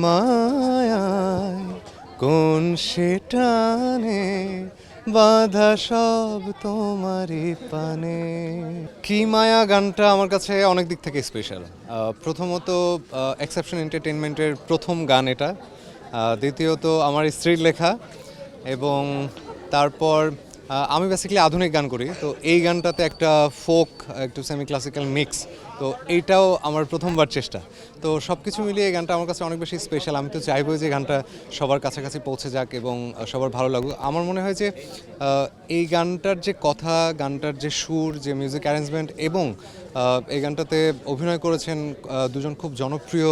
মায়ায় কোন সেটানে বাধা সব তোমারই পানে। কি মায়া গানটা আমার কাছে অনেক দিক থেকে স্পেশাল। প্রথমত এক্সেপশন এন্টারটেইনমেন্টের প্রথম গান এটা, দ্বিতীয়ত আমার স্ত্রীর লেখা, এবং তারপর আমি বেসিক্যালি আধুনিক গান করি, তো এই গানটাতে একটা ফোক একটু সেমি ক্লাসিক্যাল মিক্স, তো এইটাও আমার প্রথমবার চেষ্টা। তো সব কিছু মিলিয়ে এই গানটা আমার কাছে অনেক বেশি স্পেশাল। আমি তো চাইবো যে গানটা সবার কাছাকাছি পৌঁছে যাক এবং সবার ভালো লাগুক। আমার মনে হয় যে এই গানটার যে কথা, গানটার যে সুর, যে মিউজিক অ্যারেঞ্জমেন্ট, এবং এই গানটাতে অভিনয় করেছেন দুজন খুব জনপ্রিয়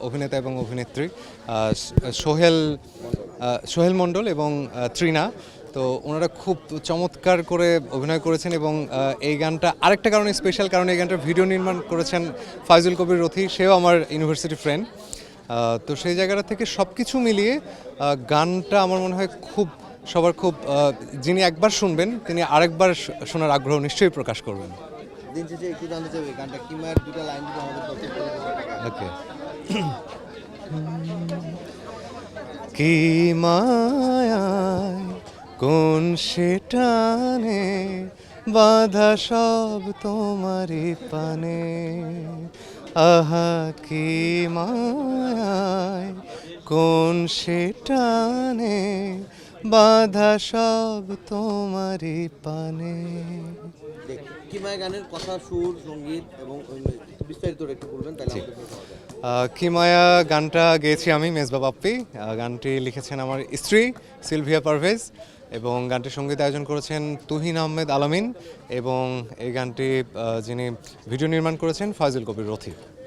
অভিনেতা এবং অভিনেত্রী, সোহেল মণ্ডল এবং তৃণা। তো ওনারা খুব চমৎকার করে অভিনয় করেছেন, এবং এই গানটা আরেকটা কারণে স্পেশাল, কারণ এই গানটার ভিডিও নির্মাণ করেছেন ফাইজুল কবির রথি, সেও আমার ইউনিভার্সিটি ফ্রেন্ড। তো সেই জায়গাটা থেকে সব কিছু মিলিয়ে গানটা আমার মনে হয় সবার খুব, যিনি একবার শুনবেন তিনি আরেকবার শোনার আগ্রহ নিশ্চয়ই প্রকাশ করবেন। দিন শেষে একটু জানতে চাইবে গানটা কি মায়ের দুটো লাইন যদি আমাদের ওকে। কি মায়ায় কোন সেটানে বাধা সব তোমারই পানে, আহা কি মায়ায় কোন সেটানে বাধা সব তোমারই পানে। কি মায়ের গানের কথা, সুর, সঙ্গীত এবং বিস্তারিত একটু বলবেন তাহলে আমাদের ভালো হবে। কি মায়া গানটা গেয়েছি আমি, মেজবা বাপ্পি। গানটি লিখেছেন আমার স্ত্রী সিলভিয়া পারভেজ, এবং গানটির সঙ্গীত আয়োজন করেছেন তুহিন আহমেদ আলামিন, এবং এই গানটি যিনি ভিডিও নির্মাণ করেছেন ফাইজুল কবির রথি।